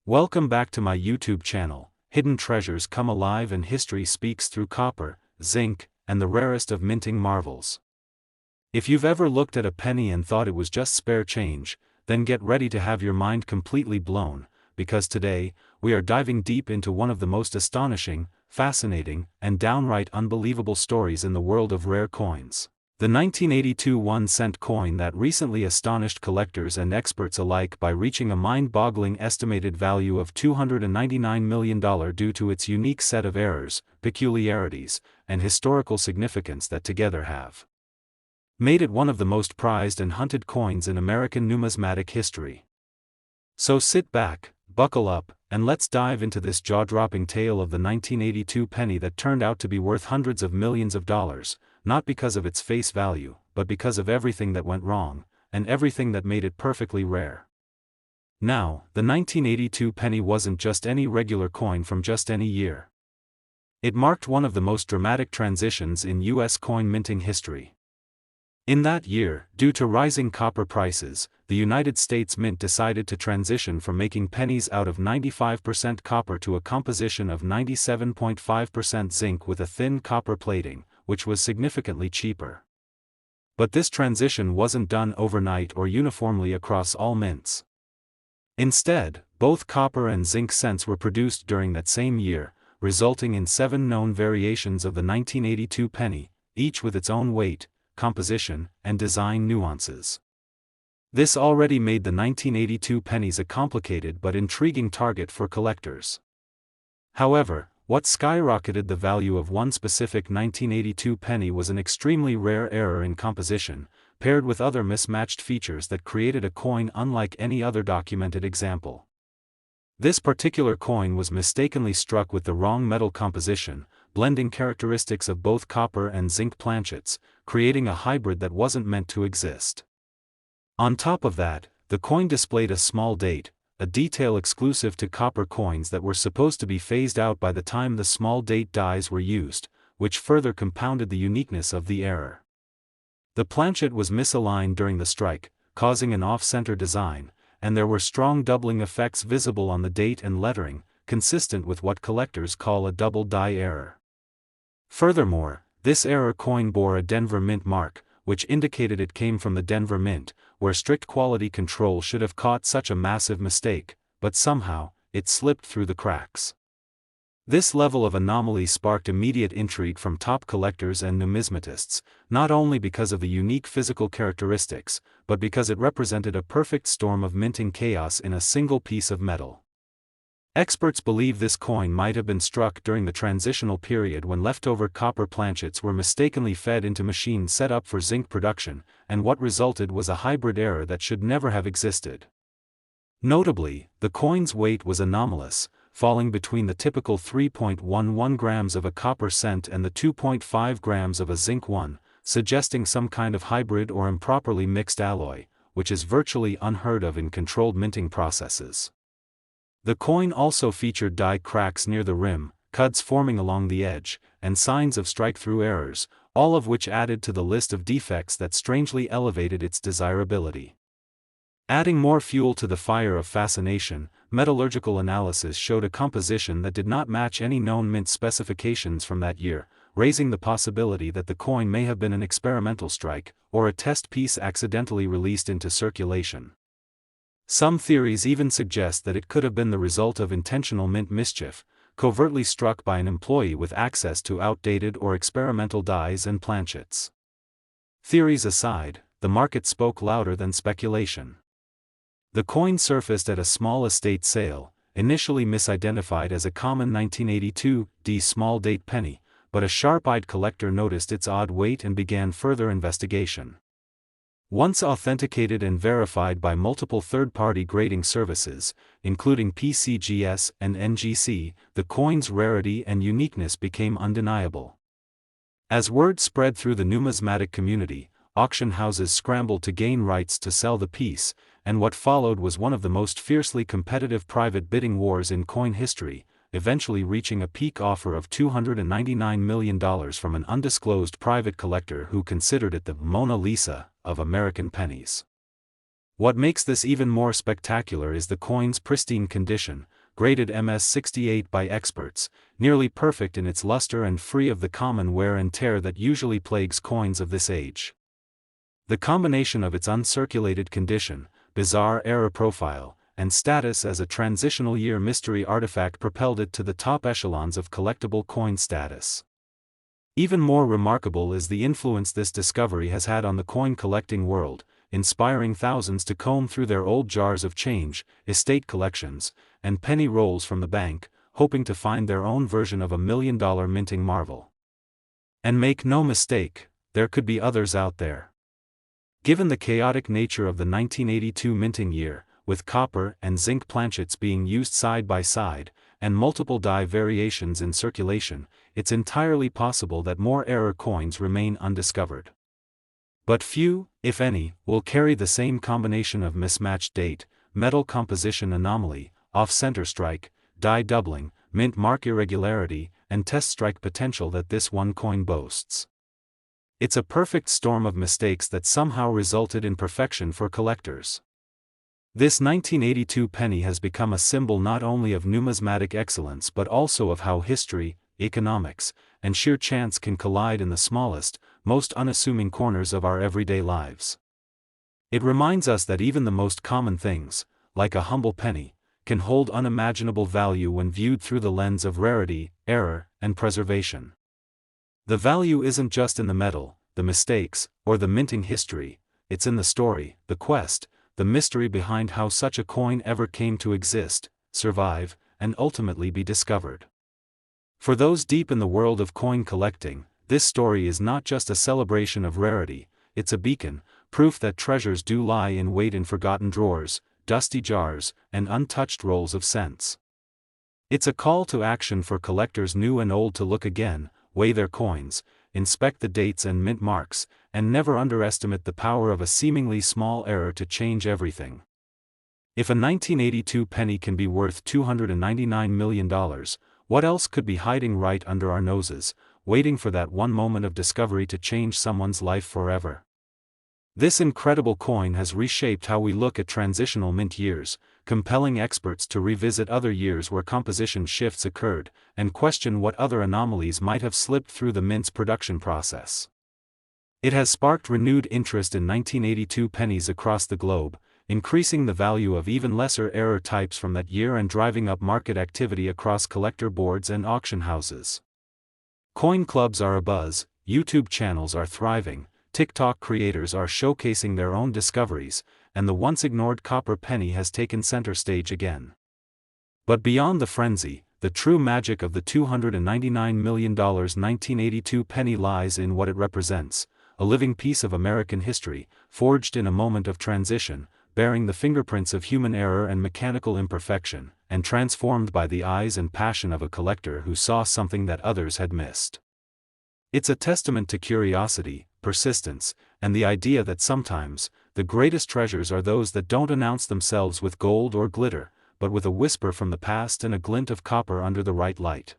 Welcome back to my YouTube channel. Hidden treasures come alive and history speaks through copper, zinc, and the rarest of minting marvels. If you've ever looked at a penny and thought it was just spare change, then get ready to have your mind completely blown, because today, we are diving deep into one of the most astonishing, fascinating, and downright unbelievable stories in the world of rare coins. The 1982 1-cent coin that recently astonished collectors and experts alike by reaching a mind-boggling estimated value of $299 million due to its unique set of errors, peculiarities, and historical significance that together have made it one of the most prized and hunted coins in American numismatic history. So sit back, buckle up, and let's dive into this jaw-dropping tale of the 1982 penny that turned out to be worth hundreds of millions of dollars, not because of its face value, but because of everything that went wrong, and everything that made it perfectly rare. Now, the 1982 penny wasn't just any regular coin from just any year. It marked one of the most dramatic transitions in U.S. coin minting history. In that year, due to rising copper prices, the United States Mint decided to transition from making pennies out of 95% copper to a composition of 97.5% zinc with a thin copper plating, which was significantly cheaper. But this transition wasn't done overnight or uniformly across all mints. Instead, both copper and zinc cents were produced during that same year, resulting in 7 known variations of the 1982 penny, each with its own weight, composition, and design nuances. This already made the 1982 pennies a complicated but intriguing target for collectors. However, what skyrocketed the value of one specific 1982 penny was an extremely rare error in composition, paired with other mismatched features that created a coin unlike any other documented example. This particular coin was mistakenly struck with the wrong metal composition, blending characteristics of both copper and zinc planchets, creating a hybrid that wasn't meant to exist. On top of that, the coin displayed a small date, a detail exclusive to copper coins that were supposed to be phased out by the time the small date dies were used, which further compounded the uniqueness of the error. The planchet was misaligned during the strike, causing an off-center design, and there were strong doubling effects visible on the date and lettering, consistent with what collectors call a double die error. Furthermore, this error coin bore a Denver Mint mark, which indicated it came from the Denver Mint, where strict quality control should have caught such a massive mistake, but somehow, it slipped through the cracks. This level of anomaly sparked immediate intrigue from top collectors and numismatists, not only because of the unique physical characteristics, but because it represented a perfect storm of minting chaos in a single piece of metal. Experts believe this coin might have been struck during the transitional period when leftover copper planchets were mistakenly fed into machines set up for zinc production, and what resulted was a hybrid error that should never have existed. Notably, the coin's weight was anomalous, falling between the typical 3.11 grams of a copper cent and the 2.5 grams of a zinc one, suggesting some kind of hybrid or improperly mixed alloy, which is virtually unheard of in controlled minting processes. The coin also featured die cracks near the rim, cuts forming along the edge, and signs of strike-through errors, all of which added to the list of defects that strangely elevated its desirability. Adding more fuel to the fire of fascination, metallurgical analysis showed a composition that did not match any known mint specifications from that year, raising the possibility that the coin may have been an experimental strike, or a test piece accidentally released into circulation. Some theories even suggest that it could have been the result of intentional mint mischief, covertly struck by an employee with access to outdated or experimental dies and planchets. Theories aside, the market spoke louder than speculation. The coin surfaced at a small estate sale, initially misidentified as a common 1982 small date penny, but a sharp-eyed collector noticed its odd weight and began further investigation. Once authenticated and verified by multiple third-party grading services, including PCGS and NGC, the coin's rarity and uniqueness became undeniable. As word spread through the numismatic community, auction houses scrambled to gain rights to sell the piece, and what followed was one of the most fiercely competitive private bidding wars in coin history, eventually reaching a peak offer of $299 million from an undisclosed private collector who considered it the Mona Lisa of American pennies. What makes this even more spectacular is the coin's pristine condition, graded MS68 by experts, nearly perfect in its luster and free of the common wear and tear that usually plagues coins of this age. The combination of its uncirculated condition, bizarre error profile, and status as a transitional year mystery artifact propelled it to the top echelons of collectible coin status. Even more remarkable is the influence this discovery has had on the coin collecting world, inspiring thousands to comb through their old jars of change, estate collections, and penny rolls from the bank, hoping to find their own version of $1 million minting marvel. And make no mistake, there could be others out there. Given the chaotic nature of the 1982 minting year, with copper and zinc planchets being used side by side, and multiple die variations in circulation, it's entirely possible that more error coins remain undiscovered. But few, if any, will carry the same combination of mismatched date, metal composition anomaly, off-center strike, die doubling, mint mark irregularity, and test strike potential that this one coin boasts. It's a perfect storm of mistakes that somehow resulted in perfection for collectors. This 1982 penny has become a symbol not only of numismatic excellence but also of how history, economics, and sheer chance can collide in the smallest, most unassuming corners of our everyday lives. It reminds us that even the most common things, like a humble penny, can hold unimaginable value when viewed through the lens of rarity, error, and preservation. The value isn't just in the metal, the mistakes, or the minting history, it's in the story, the quest, the mystery behind how such a coin ever came to exist, survive, and ultimately be discovered. For those deep in the world of coin collecting, this story is not just a celebration of rarity, it's a beacon, proof that treasures do lie in wait in forgotten drawers, dusty jars, and untouched rolls of cents. It's a call to action for collectors new and old to look again, weigh their coins, inspect the dates and mint marks, and never underestimate the power of a seemingly small error to change everything. If a 1982 penny can be worth $299 million, what else could be hiding right under our noses, waiting for that one moment of discovery to change someone's life forever? This incredible coin has reshaped how we look at transitional mint years, compelling experts to revisit other years where composition shifts occurred, and question what other anomalies might have slipped through the mint's production process. It has sparked renewed interest in 1982 pennies across the globe, increasing the value of even lesser error types from that year and driving up market activity across collector boards and auction houses. Coin clubs are abuzz, YouTube channels are thriving, TikTok creators are showcasing their own discoveries, and the once-ignored copper penny has taken center stage again. But beyond the frenzy, the true magic of the $299 million 1982 penny lies in what it represents, a living piece of American history, forged in a moment of transition, bearing the fingerprints of human error and mechanical imperfection, and transformed by the eyes and passion of a collector who saw something that others had missed. It's a testament to curiosity, persistence, and the idea that sometimes, the greatest treasures are those that don't announce themselves with gold or glitter, but with a whisper from the past and a glint of copper under the right light.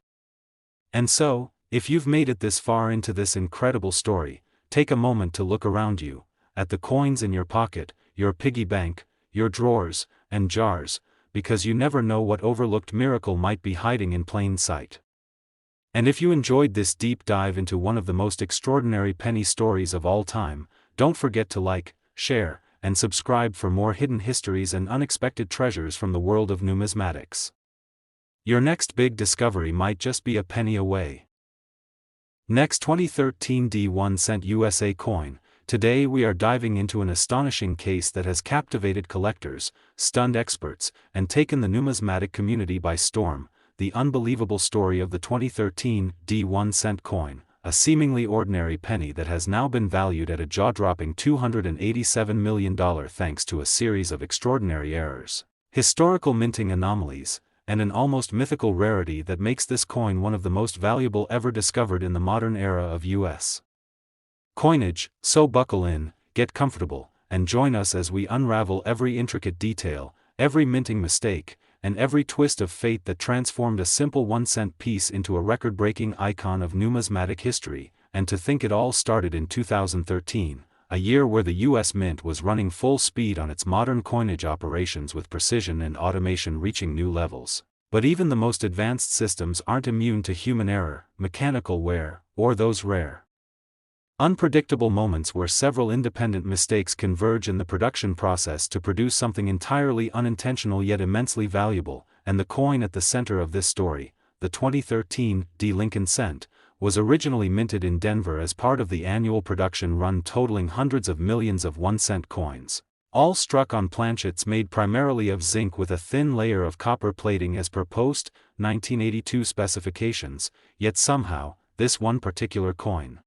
And so, if you've made it this far into this incredible story, take a moment to look around you, at the coins in your pocket, your piggy bank, your drawers, and jars, because you never know what overlooked miracle might be hiding in plain sight. And if you enjoyed this deep dive into one of the most extraordinary penny stories of all time, don't forget to like, share, and subscribe for more hidden histories and unexpected treasures from the world of numismatics. Your next big discovery might just be a penny away. Next, 2013 D1 cent USA coin. Today we are diving into an astonishing case that has captivated collectors, stunned experts, and taken the numismatic community by storm. The unbelievable story of the 2013 D1 cent coin, a seemingly ordinary penny that has now been valued at a jaw-dropping $287 million thanks to a series of extraordinary errors, historical minting anomalies, and an almost mythical rarity that makes this coin one of the most valuable ever discovered in the modern era of U.S. coinage. So buckle in, get comfortable, and join us as we unravel every intricate detail, every minting mistake, and every twist of fate that transformed a simple 1-cent piece into a record-breaking icon of numismatic history. And to think it all started in 2013, a year where the U.S. Mint was running full speed on its modern coinage operations with precision and automation reaching new levels. But even the most advanced systems aren't immune to human error, mechanical wear, or those rare, unpredictable moments where several independent mistakes converge in the production process to produce something entirely unintentional yet immensely valuable. And the coin at the center of this story, the 2013 D. Lincoln cent, was originally minted in Denver as part of the annual production run totaling hundreds of millions of 1-cent coins, all struck on planchets made primarily of zinc with a thin layer of copper plating as per post-1982 specifications. Yet somehow, this one particular coin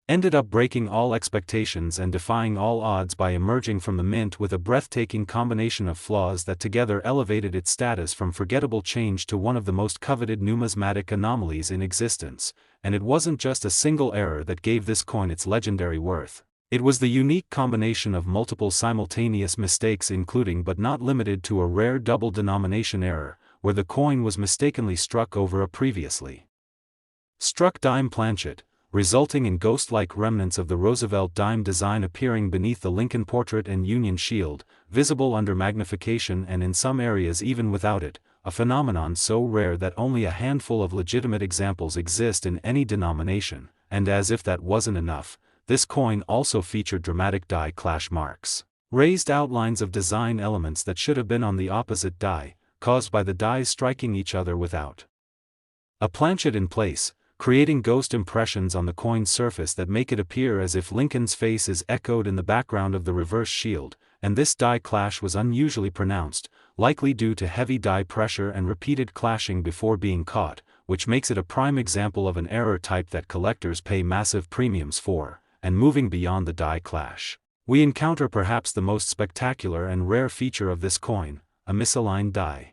ended up breaking all expectations and defying all odds by emerging from the mint with a breathtaking combination of flaws that together elevated its status from forgettable change to one of the most coveted numismatic anomalies in existence. And it wasn't just a single error that gave this coin its legendary worth. It was the unique combination of multiple simultaneous mistakes, including but not limited to a rare double denomination error, where the coin was mistakenly struck over a previously struck dime planchet, resulting in ghost-like remnants of the Roosevelt dime design appearing beneath the Lincoln portrait and Union shield, visible under magnification and in some areas even without it, a phenomenon so rare that only a handful of legitimate examples exist in any denomination. And as if that wasn't enough, this coin also featured dramatic die clash marks, raised outlines of design elements that should have been on the opposite die, caused by the dies striking each other without a planchet in place, creating ghost impressions on the coin's surface that make it appear as if Lincoln's face is echoed in the background of the reverse shield. And this die clash was unusually pronounced, likely due to heavy die pressure and repeated clashing before being caught, which makes it a prime example of an error type that collectors pay massive premiums for. And moving beyond the die clash, we encounter perhaps the most spectacular and rare feature of this coin, a misaligned die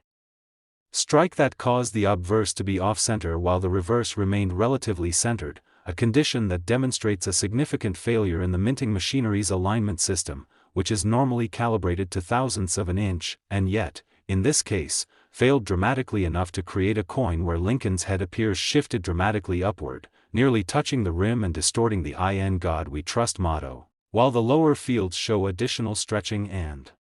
strike that caused the obverse to be off-center while the reverse remained relatively centered, a condition that demonstrates a significant failure in the minting machinery's alignment system, which is normally calibrated to thousandths of an inch, and yet, in this case, failed dramatically enough to create a coin where Lincoln's head appears shifted dramatically upward, nearly touching the rim and distorting the "In God We Trust" motto, while the lower fields show additional stretching and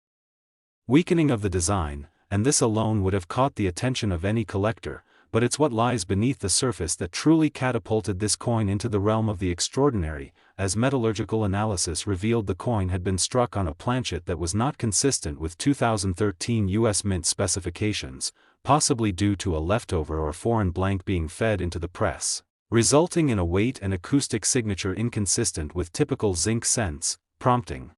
weakening of the design. And this alone would have caught the attention of any collector, but it's what lies beneath the surface that truly catapulted this coin into the realm of the extraordinary, as metallurgical analysis revealed the coin had been struck on a planchet that was not consistent with 2013 U.S. Mint specifications, possibly due to a leftover or foreign blank being fed into the press, resulting in a weight and acoustic signature inconsistent with typical zinc cents, prompting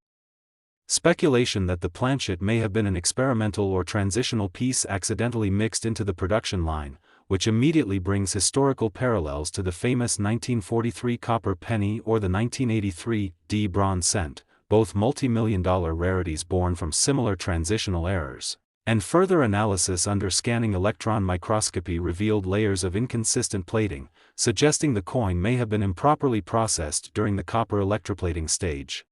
speculation that the planchet may have been an experimental or transitional piece accidentally mixed into the production line, which immediately brings historical parallels to the famous 1943 copper penny or the 1983 D bronze cent, both multi-million-dollar rarities born from similar transitional errors. And further analysis under scanning electron microscopy revealed layers of inconsistent plating, suggesting the coin may have been improperly processed during the copper electroplating stage,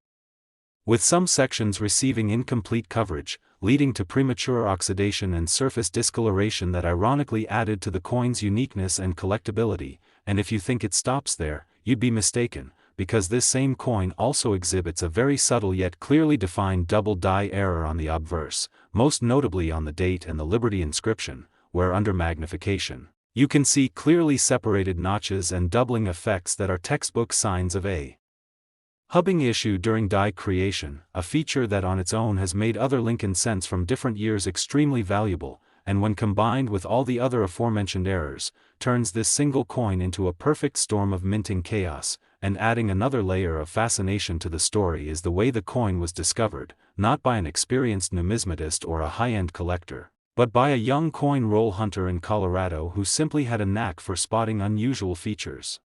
with some sections receiving incomplete coverage, leading to premature oxidation and surface discoloration that ironically added to the coin's uniqueness and collectability. And if you think it stops there, you'd be mistaken, because this same coin also exhibits a very subtle yet clearly defined double die error on the obverse, most notably on the date and the Liberty inscription, where under magnification, you can see clearly separated notches and doubling effects that are textbook signs of a hubbing issue during die creation, a feature that on its own has made other Lincoln cents from different years extremely valuable, and when combined with all the other aforementioned errors, turns this single coin into a perfect storm of minting chaos. And adding another layer of fascination to the story is the way the coin was discovered, not by an experienced numismatist or a high-end collector, but by a young coin roll hunter in Colorado who simply had a knack for spotting unusual features,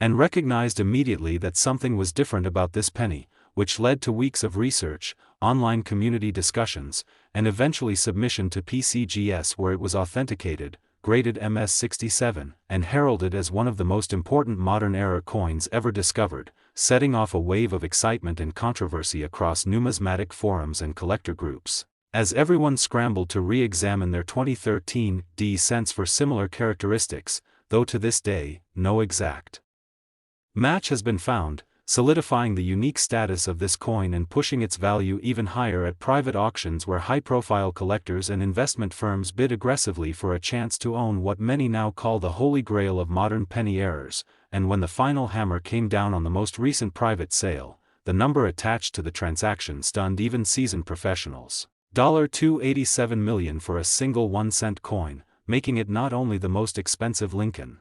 and recognized immediately that something was different about this penny, which led to weeks of research, online community discussions, and eventually submission to PCGS, where it was authenticated, graded MS-67, and heralded as one of the most important modern-era coins ever discovered, setting off a wave of excitement and controversy across numismatic forums and collector groups, as everyone scrambled to re-examine their 2013 D cents for similar characteristics, though to this day, no exact match has been found. solidifying the unique status of this coin and pushing its value even higher at private auctions where high-profile collectors and investment firms bid aggressively for a chance to own what many now call the holy grail of modern penny errors. And when the final hammer came down on the most recent private sale, the number attached to the transaction stunned even seasoned professionals. $287 million for a single 1-cent coin, making it not only the most expensive Lincoln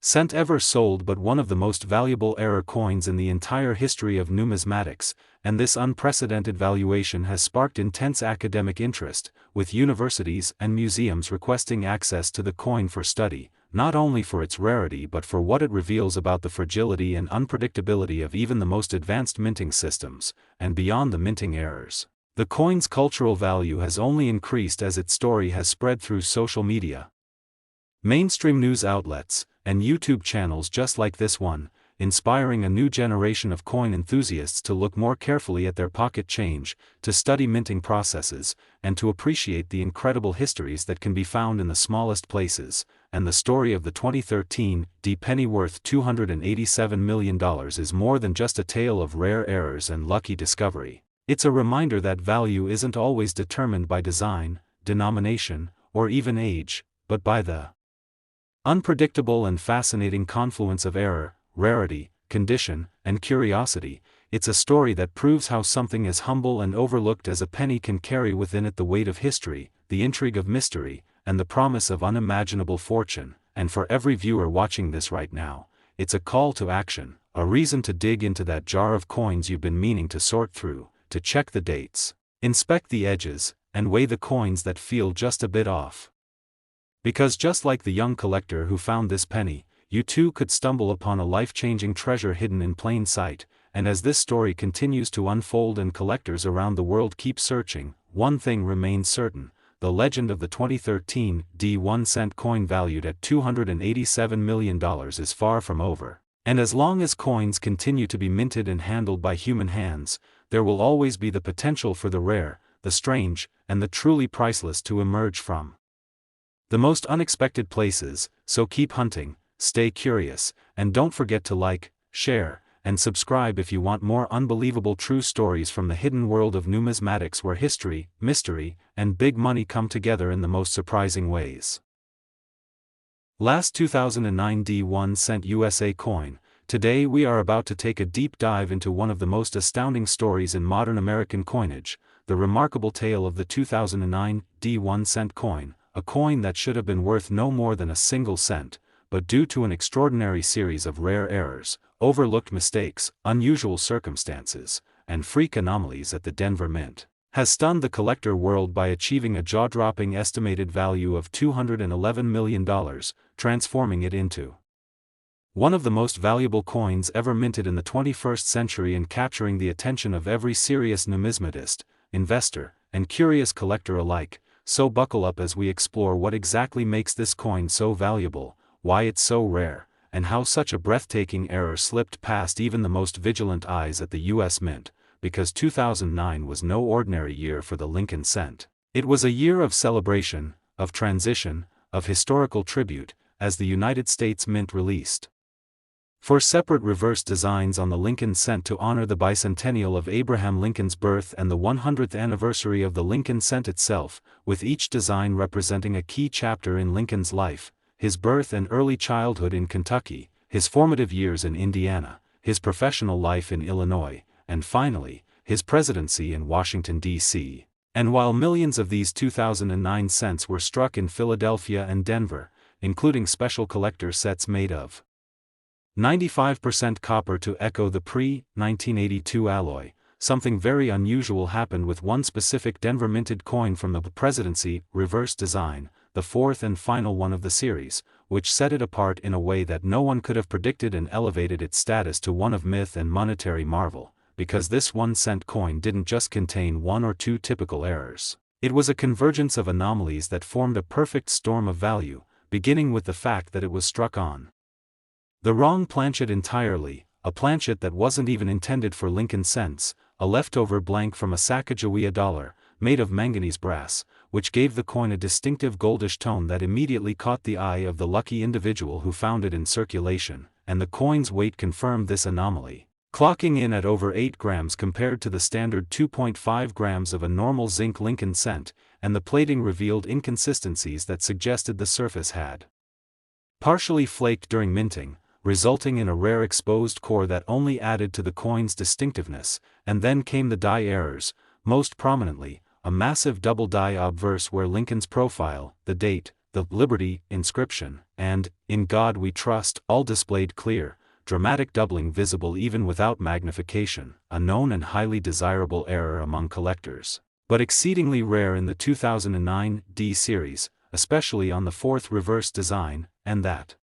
cent ever sold but one of the most valuable error coins in the entire history of numismatics, and this unprecedented valuation has sparked intense academic interest, with universities and museums requesting access to the coin for study, not only for its rarity but for what it reveals about the fragility and unpredictability of even the most advanced minting systems, and beyond the minting errors. The coin's cultural value has only increased as its story has spread through social media, mainstream news outlets, and YouTube channels just like this one, inspiring a new generation of coin enthusiasts to look more carefully at their pocket change, to study minting processes, and to appreciate the incredible histories that can be found in the smallest places. And the story of the 2013 penny worth $287 million is more than just a tale of rare errors and lucky discovery. It's a reminder that value isn't always determined by design, denomination, or even age, but by the unpredictable and fascinating confluence of error, rarity, condition, and curiosity. It's a story that proves how something as humble and overlooked as a penny can carry within it the weight of history, the intrigue of mystery, and the promise of unimaginable fortune. And for every viewer watching this right now, it's a call to action, a reason to dig into that jar of coins you've been meaning to sort through, to check the dates, inspect the edges, and weigh the coins that feel just a bit off. Because just like the young collector who found this penny, you too could stumble upon a life-changing treasure hidden in plain sight. And as this story continues to unfold and collectors around the world keep searching, one thing remains certain: the legend of the 2013 1-cent coin valued at $287 million is far from over. And as long as coins continue to be minted and handled by human hands, there will always be the potential for the rare, the strange, and the truly priceless to emerge from the most unexpected places. So keep hunting, stay curious, and don't forget to like, share, and subscribe if you want more unbelievable true stories from the hidden world of numismatics, where history, mystery, and big money come together in the most surprising ways. Last 2009 1-cent USA coin. Today we are about to take a deep dive into one of the most astounding stories in modern American coinage, the remarkable tale of the 2009 1-cent coin, a coin that should have been worth no more than a single cent, but due to an extraordinary series of rare errors, overlooked mistakes, unusual circumstances, and freak anomalies at the Denver Mint, has stunned the collector world by achieving a jaw-dropping estimated value of $211 million, transforming it into one of the most valuable coins ever minted in the 21st century and capturing the attention of every serious numismatist, investor, and curious collector alike. So buckle up as we explore what exactly makes this coin so valuable, why it's so rare, and how such a breathtaking error slipped past even the most vigilant eyes at the U.S. Mint. Because 2009 was no ordinary year for the Lincoln cent. It was a year of celebration, of transition, of historical tribute, as the United States Mint released 4 separate reverse designs on the Lincoln cent to honor the bicentennial of Abraham Lincoln's birth and the 100th anniversary of the Lincoln cent itself, with each design representing a key chapter in Lincoln's life: his birth and early childhood in Kentucky, his formative years in Indiana, his professional life in Illinois, and finally, his presidency in Washington, D.C. And while millions of these 2009 cents were struck in Philadelphia and Denver, including special collector sets made of 95% copper to echo the pre-1982 alloy, something very unusual happened with one specific Denver minted coin from the presidency reverse design, the fourth and final one of the series, which set it apart in a way that no one could have predicted and elevated its status to one of myth and monetary marvel. Because this 1-cent coin didn't just contain one or two typical errors. It was a convergence of anomalies that formed a perfect storm of value, beginning with the fact that it was struck on the wrong planchet entirely, a planchet that wasn't even intended for Lincoln cents, a leftover blank from a Sacagawea dollar, made of manganese brass, which gave the coin a distinctive goldish tone that immediately caught the eye of the lucky individual who found it in circulation, and the coin's weight confirmed this anomaly. clocking in at over 8 grams compared to the standard 2.5 grams of a normal zinc Lincoln cent, and the plating revealed inconsistencies that suggested the surface had partially flaked during minting, resulting in a rare exposed core that only added to the coin's distinctiveness. And then came the die errors, most prominently, a massive double die obverse where Lincoln's profile, the date, the Liberty inscription, and "In God We Trust" all displayed clear, dramatic doubling visible even without magnification, a known and highly desirable error among collectors, but exceedingly rare in the 2009 D series, especially on the fourth reverse design. And that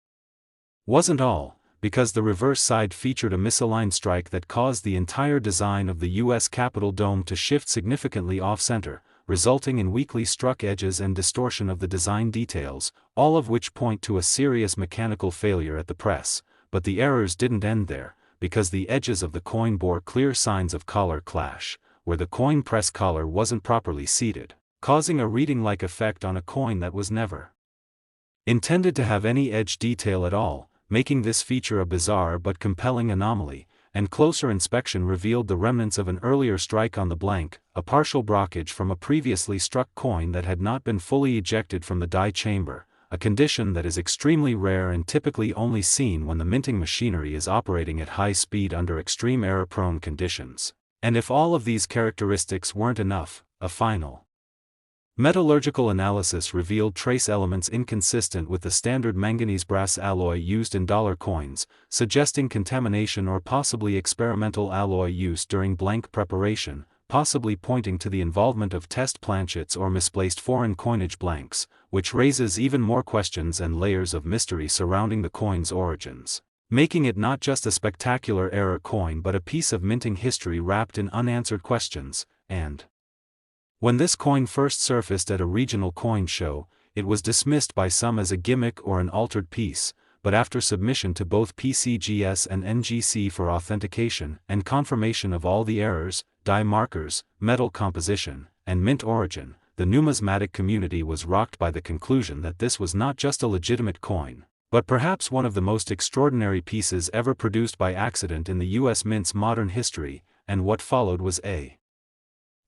wasn't all, because the reverse side featured a misaligned strike that caused the entire design of the U.S. Capitol dome to shift significantly off-center, resulting in weakly struck edges and distortion of the design details, all of which point to a serious mechanical failure at the press. But the errors didn't end there, because the edges of the coin bore clear signs of collar clash, where the coin press collar wasn't properly seated, causing a reading-like effect on a coin that was never intended to have any edge detail at all, making this feature a bizarre but compelling anomaly. And closer inspection revealed the remnants of an earlier strike on the blank, a partial blockage from a previously struck coin that had not been fully ejected from the die chamber, a condition that is extremely rare and typically only seen when the minting machinery is operating at high speed under extreme error-prone conditions. And if all of these characteristics weren't enough, a final metallurgical analysis revealed trace elements inconsistent with the standard manganese-brass alloy used in dollar coins, suggesting contamination or possibly experimental alloy use during blank preparation, possibly pointing to the involvement of test planchets or misplaced foreign coinage blanks, which raises even more questions and layers of mystery surrounding the coin's origins, making it not just a spectacular error coin but a piece of minting history wrapped in unanswered questions. And when this coin first surfaced at a regional coin show, it was dismissed by some as a gimmick or an altered piece, but after submission to both PCGS and NGC for authentication and confirmation of all the errors, die markers, metal composition, and mint origin, the numismatic community was rocked by the conclusion that this was not just a legitimate coin, but perhaps one of the most extraordinary pieces ever produced by accident in the U.S. Mint's modern history. And what followed was a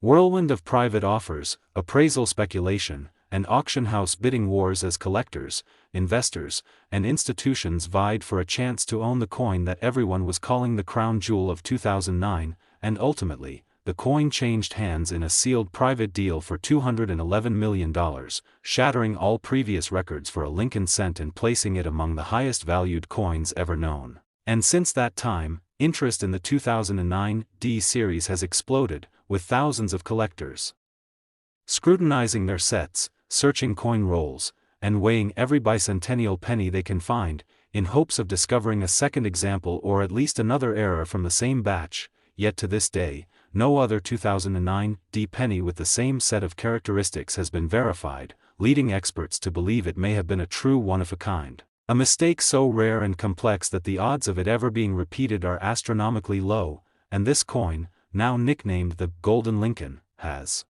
whirlwind of private offers, appraisal speculation, and auction house bidding wars as collectors, investors, and institutions vied for a chance to own the coin that everyone was calling the crown jewel of 2009, and ultimately, the coin changed hands in a sealed private deal for $211 million, shattering all previous records for a Lincoln cent and placing it among the highest valued coins ever known. And since that time, interest in the 2009 D series has exploded, with thousands of collectors scrutinizing their sets, searching coin rolls, and weighing every bicentennial penny they can find, in hopes of discovering a second example or at least another error from the same batch. Yet to this day, no other 2009 D penny with the same set of characteristics has been verified, leading experts to believe it may have been a true one-of-a-kind. A mistake so rare and complex that the odds of it ever being repeated are astronomically low, and this coin, now nicknamed the Golden Lincoln, has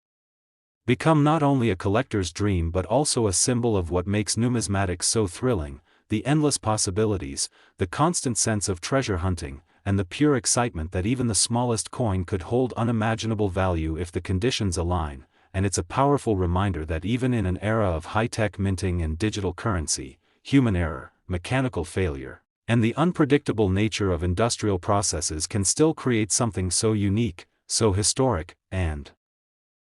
become not only a collector's dream but also a symbol of what makes numismatics so thrilling: the endless possibilities, the constant sense of treasure hunting, and the pure excitement that even the smallest coin could hold unimaginable value if the conditions align. And it's a powerful reminder that even in an era of high-tech minting and digital currency, human error, mechanical failure, and the unpredictable nature of industrial processes can still create something so unique, so historic, and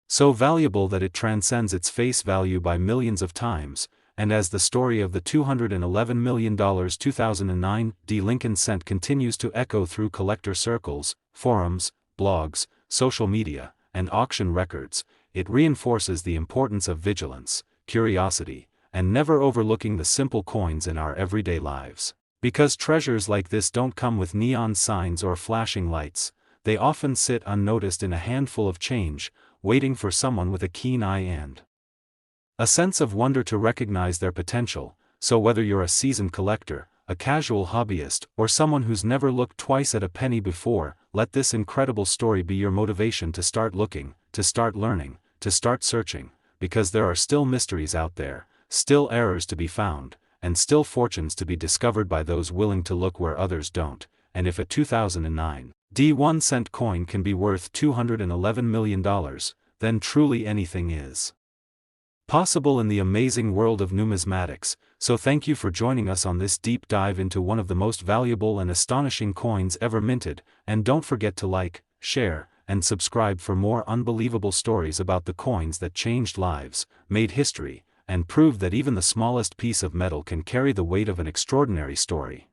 so valuable that it transcends its face value by millions of times. And as the story of the $211 million 2009 D Lincoln cent continues to echo through collector circles, forums, blogs, social media, and auction records, it reinforces the importance of vigilance, curiosity, and never overlooking the simple coins in our everyday lives. Because treasures like this don't come with neon signs or flashing lights, they often sit unnoticed in a handful of change, waiting for someone with a keen eye and a sense of wonder to recognize their potential. So whether you're a seasoned collector, a casual hobbyist, or someone who's never looked twice at a penny before, let this incredible story be your motivation to start looking, to start learning, to start searching, because there are still mysteries out there, still errors to be found, and still fortunes to be discovered by those willing to look where others don't. And if a 2009 The 1 cent coin can be worth $211 million, then truly anything is possible in the amazing world of numismatics. So thank you for joining us on this deep dive into one of the most valuable and astonishing coins ever minted, and don't forget to like, share, and subscribe for more unbelievable stories about the coins that changed lives, made history, and proved that even the smallest piece of metal can carry the weight of an extraordinary story.